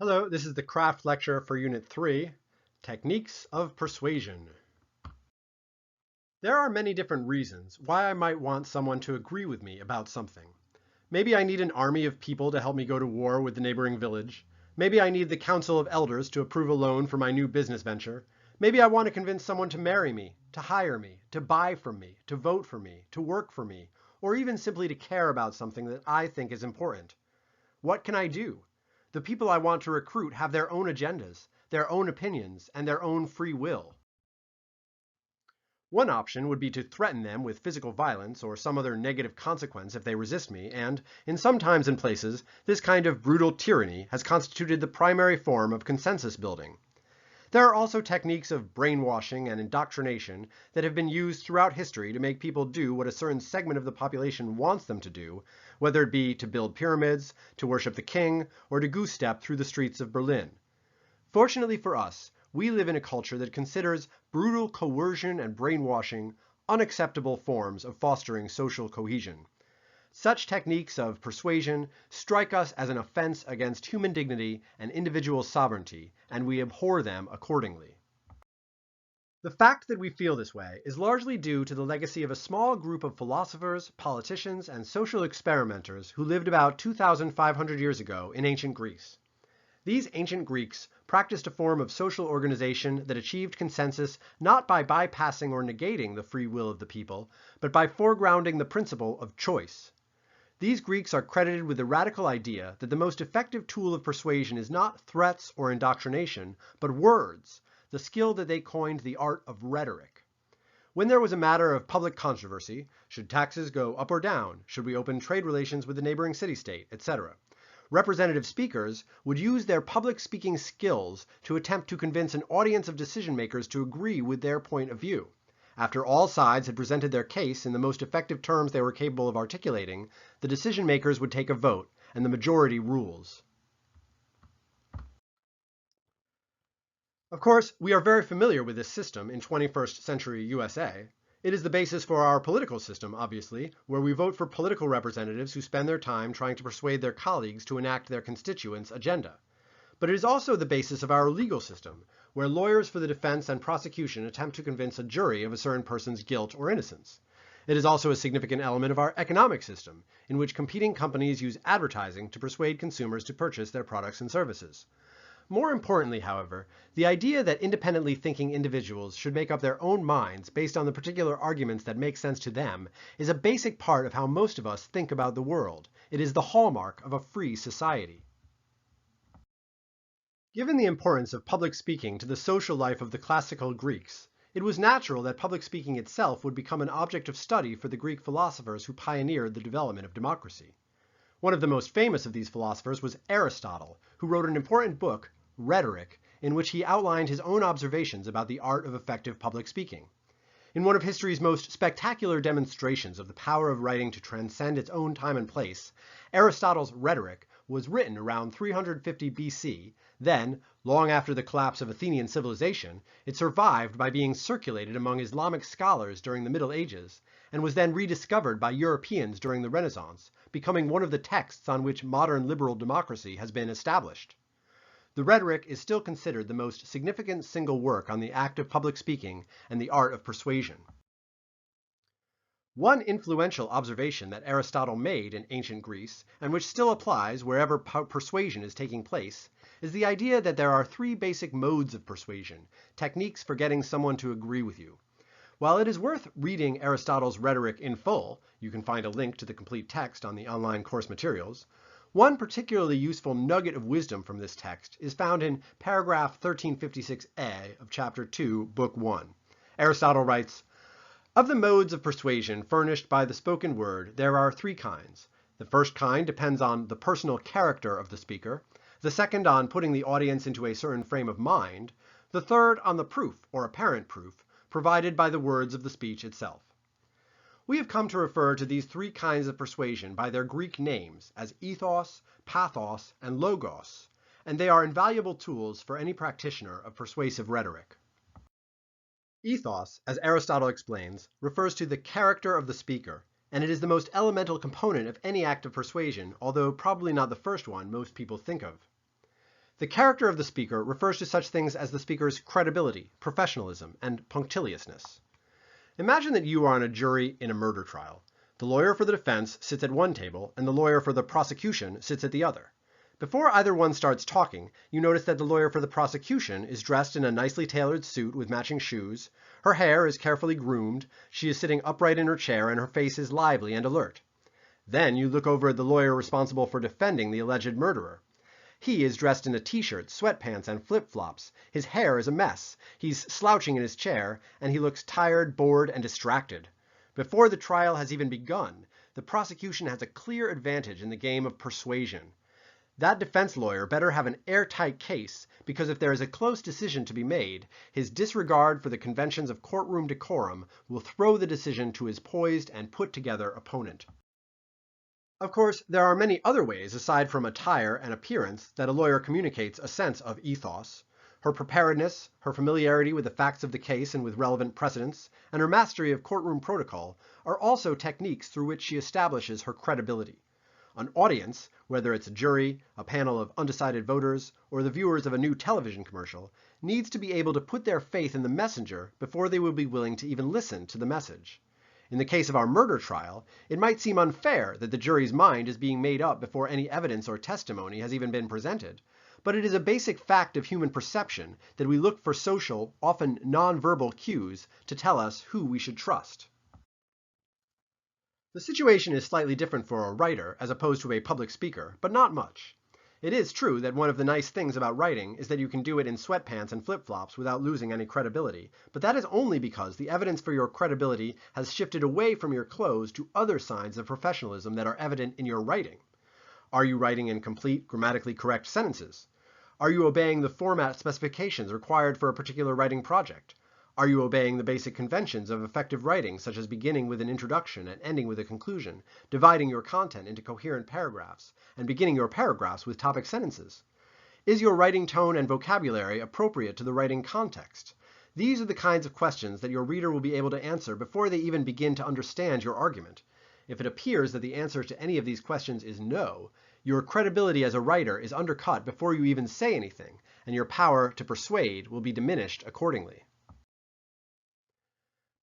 Hello, this is the craft lecture for Unit 3, Techniques of Persuasion. There are many different reasons why I might want someone to agree with me about something. Maybe I need an army of people to help me go to war with the neighboring village. Maybe I need the council of elders to approve a loan for my new business venture. Maybe I want to convince someone to marry me, to hire me, to buy from me, to vote for me, to work for me, or even simply to care about something that I think is important. What can I do? The people I want to recruit have their own agendas, their own opinions, and their own free will. One option would be to threaten them with physical violence or some other negative consequence if they resist me, and, in some times and places, this kind of brutal tyranny has constituted the primary form of consensus building. There are also techniques of brainwashing and indoctrination that have been used throughout history to make people do what a certain segment of the population wants them to do, whether it be to build pyramids, to worship the king, or to goose-step through the streets of Berlin. Fortunately for us, we live in a culture that considers brutal coercion and brainwashing unacceptable forms of fostering social cohesion. Such techniques of persuasion strike us as an offense against human dignity and individual sovereignty, and we abhor them accordingly. The fact that we feel this way is largely due to the legacy of a small group of philosophers, politicians, and social experimenters who lived about 2,500 years ago in ancient Greece. These ancient Greeks practiced a form of social organization that achieved consensus not by bypassing or negating the free will of the people, but by foregrounding the principle of choice. These Greeks are credited with the radical idea that the most effective tool of persuasion is not threats or indoctrination, but words, the skill that they coined the art of rhetoric. When there was a matter of public controversy, should taxes go up or down, should we open trade relations with the neighboring city-state, etc., representative speakers would use their public speaking skills to attempt to convince an audience of decision makers to agree with their point of view. After all sides had presented their case in the most effective terms they were capable of articulating, the decision makers would take a vote, and the majority rules. Of course, we are very familiar with this system in 21st century USA. It is the basis for our political system, obviously, where we vote for political representatives who spend their time trying to persuade their colleagues to enact their constituents' agenda. But it is also the basis of our legal system, where lawyers for the defense and prosecution attempt to convince a jury of a certain person's guilt or innocence. It is also a significant element of our economic system, in which competing companies use advertising to persuade consumers to purchase their products and services. More importantly, however, the idea that independently thinking individuals should make up their own minds based on the particular arguments that make sense to them is a basic part of how most of us think about the world. It is the hallmark of a free society. Given the importance of public speaking to the social life of the classical Greeks, it was natural that public speaking itself would become an object of study for the Greek philosophers who pioneered the development of democracy. One of the most famous of these philosophers was Aristotle, who wrote an important book, Rhetoric, in which he outlined his own observations about the art of effective public speaking. In one of history's most spectacular demonstrations of the power of writing to transcend its own time and place, Aristotle's Rhetoric was written around 350 BC. Then, long after the collapse of Athenian civilization, it survived by being circulated among Islamic scholars during the Middle Ages, and was then rediscovered by Europeans during the Renaissance, becoming one of the texts on which modern liberal democracy has been established. The Rhetoric is still considered the most significant single work on the act of public speaking and the art of persuasion. One influential observation that Aristotle made in ancient Greece, and which still applies wherever persuasion is taking place, is the idea that there are three basic modes of persuasion, techniques for getting someone to agree with you. While it is worth reading Aristotle's Rhetoric in full, you can find a link to the complete text on the online course materials, one particularly useful nugget of wisdom from this text is found in paragraph 1356a of chapter 2, book 1. Aristotle writes, "Of the modes of persuasion furnished by the spoken word, there are three kinds. The first kind depends on the personal character of the speaker, the second on putting the audience into a certain frame of mind, the third on the proof, or apparent proof, provided by the words of the speech itself." We have come to refer to these three kinds of persuasion by their Greek names as Ethos, Pathos, and Logos, and they are invaluable tools for any practitioner of persuasive rhetoric. Ethos, as Aristotle explains, refers to the character of the speaker, and it is the most elemental component of any act of persuasion, although probably not the first one most people think of. The character of the speaker refers to such things as the speaker's credibility, professionalism, and punctiliousness. Imagine that you are on a jury in a murder trial. The lawyer for the defense sits at one table, and the lawyer for the prosecution sits at the other. Before either one starts talking, you notice that the lawyer for the prosecution is dressed in a nicely tailored suit with matching shoes. Her hair is carefully groomed, she is sitting upright in her chair, and her face is lively and alert. Then you look over at the lawyer responsible for defending the alleged murderer. He is dressed in a t-shirt, sweatpants, and flip-flops. His hair is a mess. He's slouching in his chair, and he looks tired, bored, and distracted. Before the trial has even begun, the prosecution has a clear advantage in the game of persuasion. That defense lawyer better have an airtight case, because if there is a close decision to be made, his disregard for the conventions of courtroom decorum will throw the decision to his poised and put-together opponent. Of course, there are many other ways aside from attire and appearance that a lawyer communicates a sense of ethos. Her preparedness, her familiarity with the facts of the case and with relevant precedents, and her mastery of courtroom protocol are also techniques through which she establishes her credibility. An audience, whether it's a jury, a panel of undecided voters, or the viewers of a new television commercial, needs to be able to put their faith in the messenger before they will be willing to even listen to the message. In the case of our murder trial, it might seem unfair that the jury's mind is being made up before any evidence or testimony has even been presented, but it is a basic fact of human perception that we look for social, often nonverbal cues to tell us who we should trust. The situation is slightly different for a writer as opposed to a public speaker, but not much. It is true that one of the nice things about writing is that you can do it in sweatpants and flip-flops without losing any credibility, but that is only because the evidence for your credibility has shifted away from your clothes to other signs of professionalism that are evident in your writing. Are you writing in complete, grammatically correct sentences? Are you obeying the format specifications required for a particular writing project? Are you obeying the basic conventions of effective writing, such as beginning with an introduction and ending with a conclusion, dividing your content into coherent paragraphs, and beginning your paragraphs with topic sentences? Is your writing tone and vocabulary appropriate to the writing context? These are the kinds of questions that your reader will be able to answer before they even begin to understand your argument. If it appears that the answer to any of these questions is no, your credibility as a writer is undercut before you even say anything, and your power to persuade will be diminished accordingly.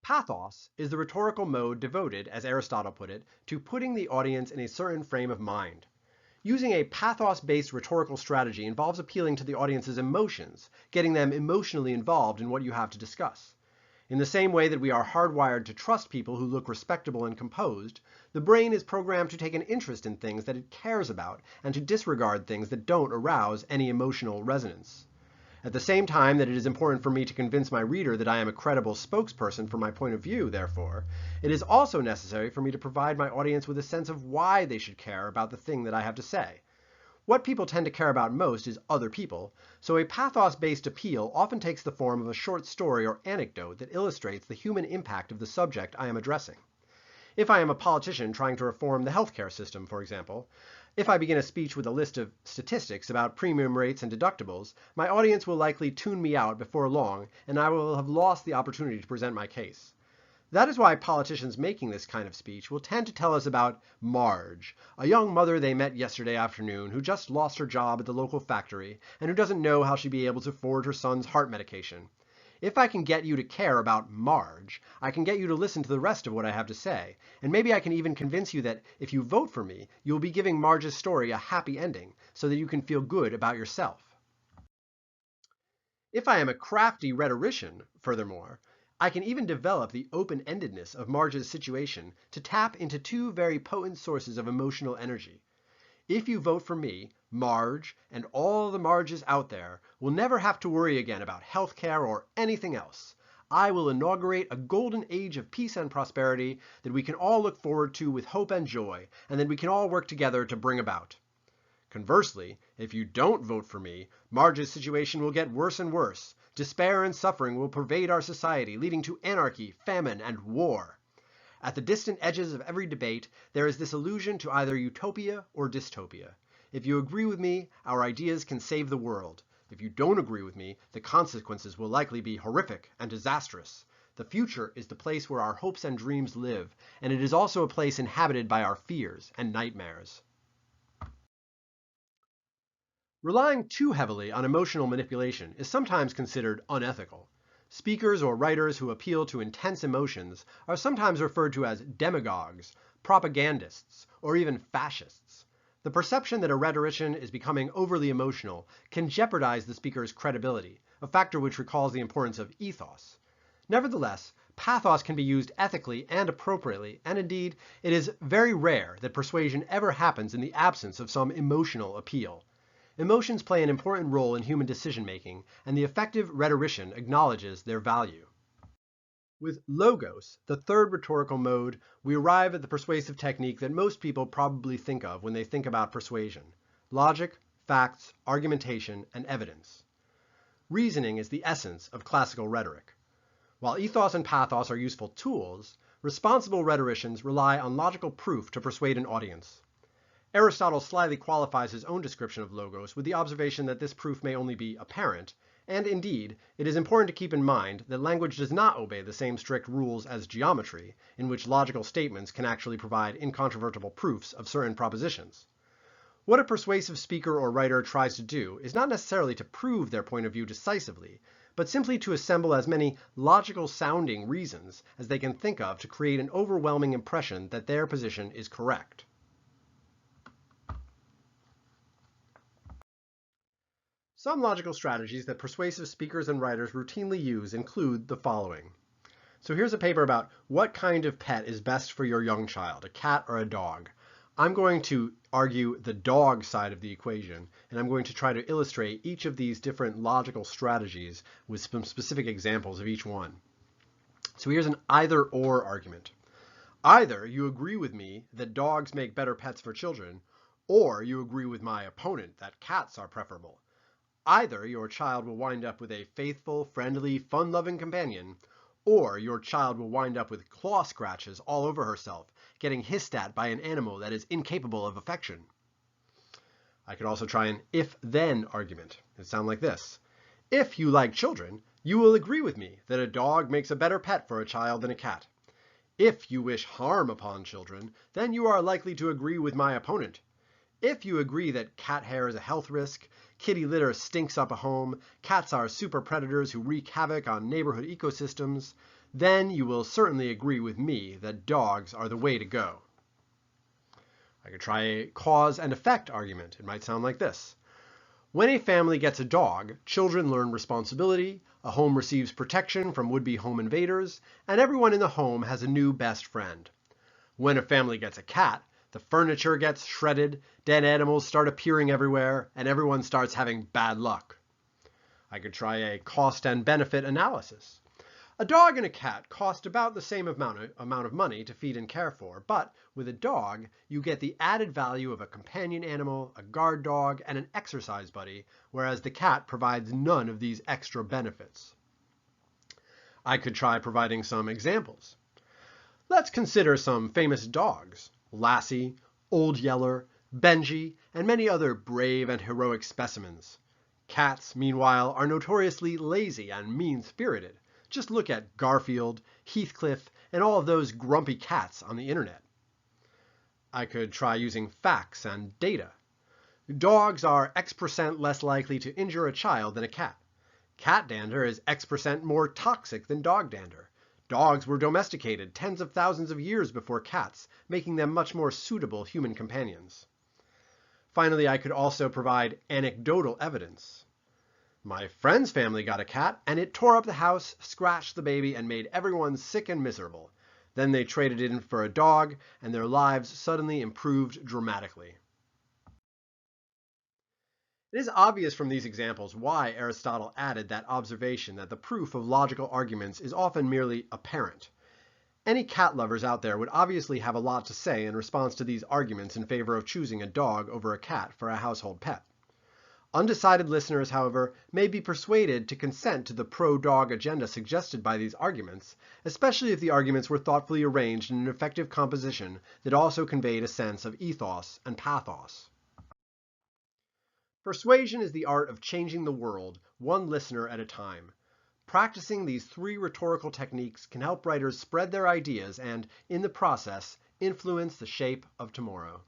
Pathos is the rhetorical mode devoted, as Aristotle put it, to putting the audience in a certain frame of mind. Using a pathos-based rhetorical strategy involves appealing to the audience's emotions, getting them emotionally involved in what you have to discuss. In the same way that we are hardwired to trust people who look respectable and composed, the brain is programmed to take an interest in things that it cares about and to disregard things that don't arouse any emotional resonance. At the same time that it is important for me to convince my reader that I am a credible spokesperson for my point of view, therefore, it is also necessary for me to provide my audience with a sense of why they should care about the thing that I have to say. What people tend to care about most is other people, so a pathos-based appeal often takes the form of a short story or anecdote that illustrates the human impact of the subject I am addressing. If I am a politician trying to reform the healthcare system, for example, if I begin a speech with a list of statistics about premium rates and deductibles, my audience will likely tune me out before long, and I will have lost the opportunity to present my case. That is why politicians making this kind of speech will tend to tell us about Marge, a young mother they met yesterday afternoon who just lost her job at the local factory and who doesn't know how she'll be able to afford her son's heart medication. If I can get you to care about Marge, I can get you to listen to the rest of what I have to say, and maybe I can even convince you that if you vote for me, you'll be giving Marge's story a happy ending, so that you can feel good about yourself. If I am a crafty rhetorician, furthermore, I can even develop the open-endedness of Marge's situation to tap into two very potent sources of emotional energy. If you vote for me, Marge, and all the Marges out there, will never have to worry again about healthcare or anything else. I will inaugurate a golden age of peace and prosperity that we can all look forward to with hope and joy, and that we can all work together to bring about. Conversely, if you don't vote for me, Marge's situation will get worse and worse. Despair and suffering will pervade our society, leading to anarchy, famine, and war. At the distant edges of every debate, there is this allusion to either utopia or dystopia. If you agree with me, our ideas can save the world. If you don't agree with me, the consequences will likely be horrific and disastrous. The future is the place where our hopes and dreams live, and it is also a place inhabited by our fears and nightmares. Relying too heavily on emotional manipulation is sometimes considered unethical. Speakers or writers who appeal to intense emotions are sometimes referred to as demagogues, propagandists, or even fascists. The perception that a rhetorician is becoming overly emotional can jeopardize the speaker's credibility, a factor which recalls the importance of ethos. Nevertheless, pathos can be used ethically and appropriately, and indeed, it is very rare that persuasion ever happens in the absence of some emotional appeal. Emotions play an important role in human decision-making, and the effective rhetorician acknowledges their value. With logos, the third rhetorical mode, we arrive at the persuasive technique that most people probably think of when they think about persuasion: logic, facts, argumentation, and evidence. Reasoning is the essence of classical rhetoric. While ethos and pathos are useful tools, responsible rhetoricians rely on logical proof to persuade an audience. Aristotle slyly qualifies his own description of logos with the observation that this proof may only be apparent, and indeed, it is important to keep in mind that language does not obey the same strict rules as geometry, in which logical statements can actually provide incontrovertible proofs of certain propositions. What a persuasive speaker or writer tries to do is not necessarily to prove their point of view decisively, but simply to assemble as many logical-sounding reasons as they can think of to create an overwhelming impression that their position is correct. Some logical strategies that persuasive speakers and writers routinely use include the following. So here's a paper about what kind of pet is best for your young child, a cat or a dog. I'm going to argue the dog side of the equation, and I'm going to try to illustrate each of these different logical strategies with some specific examples of each one. So here's an either-or argument. Either you agree with me that dogs make better pets for children, or you agree with my opponent that cats are preferable. Either your child will wind up with a faithful, friendly, fun-loving companion, or your child will wind up with claw scratches all over herself, getting hissed at by an animal that is incapable of affection. I could also try an if-then argument. It sounds like this. If you like children, you will agree with me that a dog makes a better pet for a child than a cat. If you wish harm upon children, then you are likely to agree with my opponent. If you agree that cat hair is a health risk, kitty litter stinks up a home, cats are super predators who wreak havoc on neighborhood ecosystems, then you will certainly agree with me that dogs are the way to go. I could try a cause and effect argument. It might sound like this. When a family gets a dog, children learn responsibility, a home receives protection from would-be home invaders, and everyone in the home has a new best friend. When a family gets a cat, the furniture gets shredded, dead animals start appearing everywhere, and everyone starts having bad luck. I could try a cost and benefit analysis. A dog and a cat cost about the same amount of money to feed and care for, but with a dog, you get the added value of a companion animal, a guard dog, and an exercise buddy, whereas the cat provides none of these extra benefits. I could try providing some examples. Let's consider some famous dogs: Lassie, Old Yeller, Benji, and many other brave and heroic specimens. Cats, meanwhile, are notoriously lazy and mean-spirited. Just look at Garfield, Heathcliff, and all of those grumpy cats on the internet. I could try using facts and data. Dogs are X% less likely to injure a child than a cat. Cat dander is X% more toxic than dog dander. Dogs were domesticated tens of thousands of years before cats, making them much more suitable human companions. Finally, I could also provide anecdotal evidence. My friend's family got a cat, and it tore up the house, scratched the baby, and made everyone sick and miserable. Then they traded it in for a dog, and their lives suddenly improved dramatically. It is obvious from these examples why Aristotle added that observation that the proof of logical arguments is often merely apparent. Any cat lovers out there would obviously have a lot to say in response to these arguments in favor of choosing a dog over a cat for a household pet. Undecided listeners, however, may be persuaded to consent to the pro-dog agenda suggested by these arguments, especially if the arguments were thoughtfully arranged in an effective composition that also conveyed a sense of ethos and pathos. Persuasion is the art of changing the world, one listener at a time. Practicing these three rhetorical techniques can help writers spread their ideas and, in the process, influence the shape of tomorrow.